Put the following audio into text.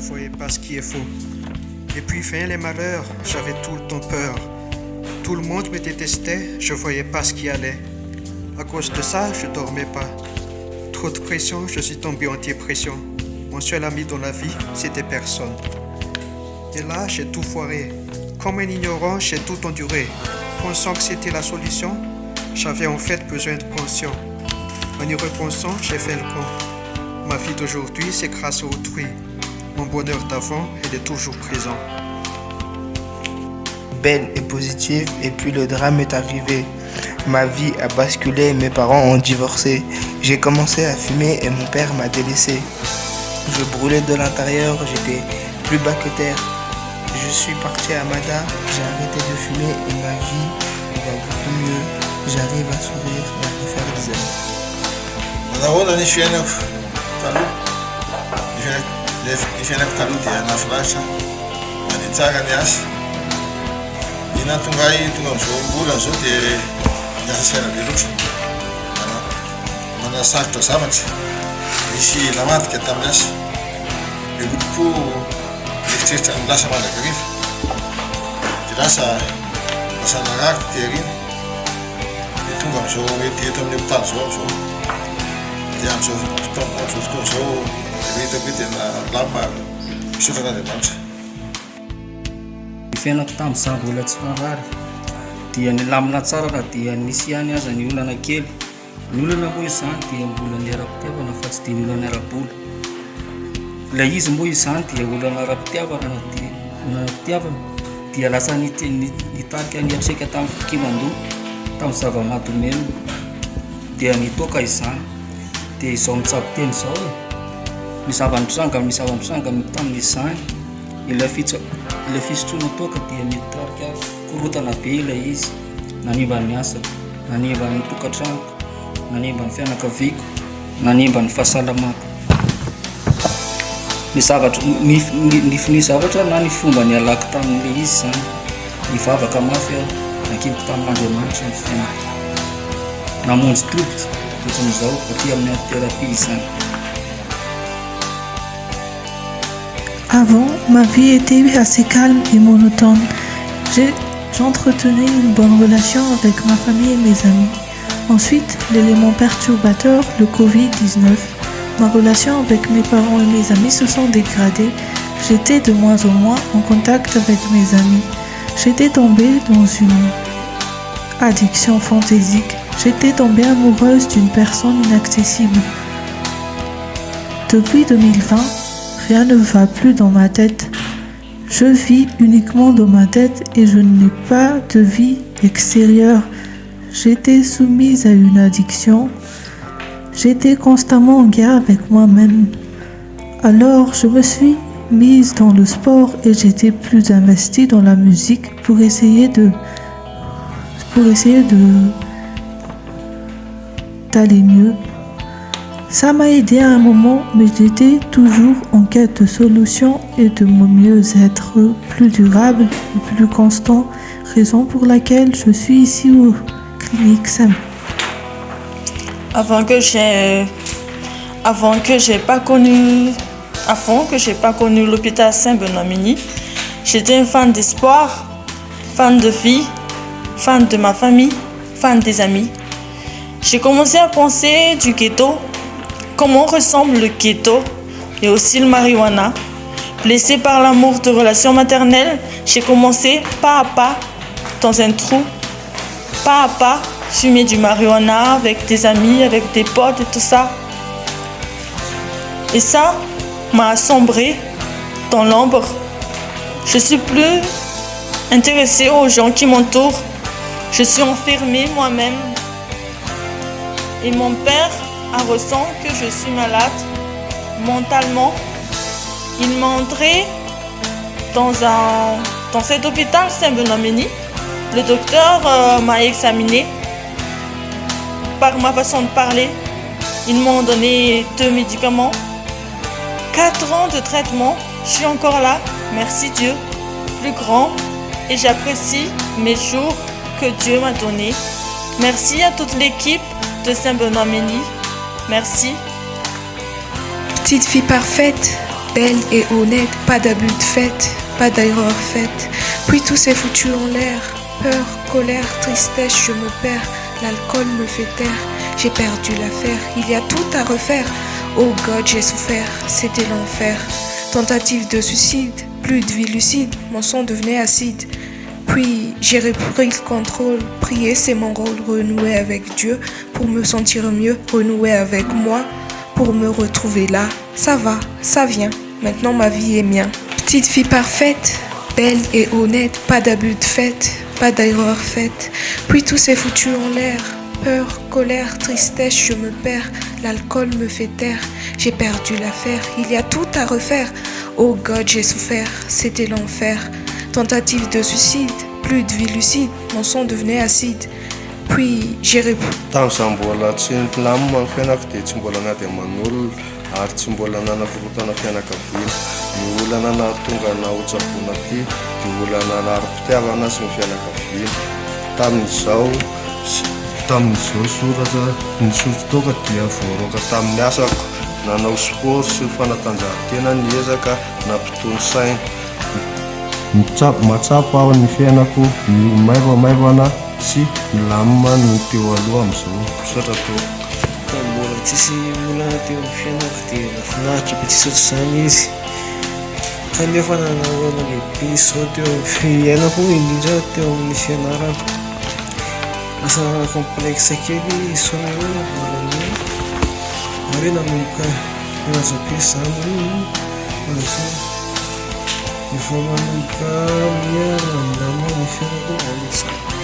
voyais pas ce qui est faux. Et puis fin les malheurs, j'avais tout le temps peur. Tout le monde me détestait, je voyais pas ce qui allait. À cause de ça, je dormais pas. Trop de pression, je suis tombé en dépression. Mon seul ami dans la vie, c'était personne. Et là, j'ai tout foiré. Comme un ignorant, j'ai tout enduré. Pensant que c'était la solution, j'avais en fait besoin de pension. En y repensant, j'ai fait le con. Ma vie d'aujourd'hui, c'est grâce à autrui. Mon bonheur d'avant, il est toujours présent. Belle et positive, et puis le drame est arrivé. Ma vie a basculé, mes parents ont divorcé. J'ai commencé à fumer et mon père m'a délaissé. Je brûlais de l'intérieur, j'étais plus bas que terre. Je suis parti à Mada, j'ai arrêté de fumer et ma vie va beaucoup mieux. J'arrive à sourire et à refaire des amis. Nahoana ny fiainako taloha ny fiainako taloha dia nahafinaritra mande tsara ny asa ina tonga am'izao mbola zao dia miasa saina be loatra manasarotra zavatra misy namadika tamin'ny asa miloko koa eritreritra ny lasa mandrakariva dia lasa narary dia arina dia tonga am'izao mety eto amin'ny hopitaly zao am'izao dia am'izao fotoana zao hitako hoe tena lama misaotran'Andriamanitra. Ny fiainako tamin'izany mbola tsy marary dia nilamina tsara raha dia nisy ihany aza ny olana kely. Ny olana moa izany dia mbola ny ara-pitiavana fa tsy dia ny olana ara-bola. Ilay izy moa izany dia olana ara-pitiavana dia lasa nitarika niatreka tamin'ny fikiman-doha tamin'ny zava-mahadomelo dia nitoaka izany. Dia izao mitsabo teny izao ny zava-nitranga tamin'izany ilay fisotroana toaka dia mitarika korotana be ilay izy, nanimba ny asa, nanimba ny tokantranoko, nanimba ny fianakaviako, nanimba ny fahasalamako. Ny zavatra na ny fomba ny alako tamin'ilay izy zany, nivavaka mafy aho, nankimiko tamin'Andriamanitra ny fiainako. Namonjy tobika ohatran'izao aty amin'ny thérapie izany. Avant, ma vie était assez calme et monotone. J'entretenais une bonne relation avec ma famille et mes amis. Ensuite, l'élément perturbateur, le Covid-19, ma relation avec mes parents et mes amis se sont dégradées. J'étais de moins en moins en contact avec mes amis. J'étais tombée dans une addiction fantaisique. J'étais tombée amoureuse d'une personne inaccessible. Depuis 2020, rien ne va plus dans ma tête. Je vis uniquement dans ma tête et je n'ai pas de vie extérieure. J'étais soumise à une addiction. J'étais constamment en guerre avec moi-même. Alors je me suis mise dans le sport et j'étais plus investie dans la musique pour essayer d'aller mieux. Ça m'a aidé à un moment, mais j'étais toujours en quête de solutions et de mon mieux-être plus durable et plus constant, raison pour laquelle je suis ici au Clinique SEM. Avant que j'ai pas connu l'hôpital Saint-Benoît-Mini, j'étais une fan d'espoir, fan de vie, fan de ma famille, fan des amis. J'ai commencé à penser du ghetto, comment ressemble le ghetto et aussi le marijuana. Blessée par l'amour de relations maternelles, j'ai commencé pas à pas dans un trou, pas à pas fumer du marijuana avec des amis, avec des potes et tout ça. Et ça m'a sombré dans l'ombre. Je suis plus intéressée aux gens qui m'entourent. Je suis enfermée moi-même. Et mon père ressent que je suis malade mentalement. Il m'a entrée dans cet hôpital Saint-Benoît-Mini. Le docteur m'a examiné par ma façon de parler. Ils m'ont donné 2 médicaments. 4 ans de traitement. Je suis encore là. Merci Dieu. Plus grand. Et j'apprécie mes jours que Dieu m'a donnés. Merci à toute l'équipe de Saint-Benoît-Mini. Merci. Petite fille parfaite, belle et honnête, pas d'abus de fait, pas d'erreur faite. Puis tout s'est foutu en l'air, peur, colère, tristesse, je me perds, l'alcool me fait taire, j'ai perdu l'affaire, il y a tout à refaire. Oh God, j'ai souffert, c'était l'enfer. Tentative de suicide, plus de vie lucide, mon sang devenait acide. Puis j'ai repris le contrôle, prier c'est mon rôle, renouer avec Dieu pour me sentir mieux, renouer avec moi pour me retrouver là. Ça va, ça vient, maintenant ma vie est mienne. Petite fille parfaite, belle et honnête, pas d'abus de fait, pas d'erreur faite. Puis tout s'est foutu en l'air, peur, colère, tristesse, je me perds, l'alcool me fait taire, j'ai perdu l'affaire, il y a tout à refaire. Oh God, j'ai souffert, c'était l'enfer. Tentative de suicide, plus de vie lucide, mon sang devenait acide. Puis j'ai repris. Tamin'izaho mbola tsy milamina ny fiainako dia tsy mbola nady aman'olona ary tsy mbola nanakorotana fianakaviana. Ny olana nahatonga nahotsakona ty dia olana naharo-pitiavana sy ny fianakaviana. Tamin'izao soratra nisotro toaka dia voaroaka tamin'ny asako. Nanao sport sy fanatanjahantena niezaka nampitony saina. Matsapa ao ny fiainako ny maivamaivana sy milamina ny teo aloha amin'izao misaotra teo. Mbola tsisy olana teo amin'ny fiainako dia nafinaritra be tsisy ohatr'izany izy. Kanefa nanahorana lehibe izao teo amin'ny fiainako indrindra teo amin'ny fianarana. Lasa complexe kely isaona eo voalohany ary nanomboka nirazam-piasana efa manomboka miara-ndama ny fiainako amin'izao.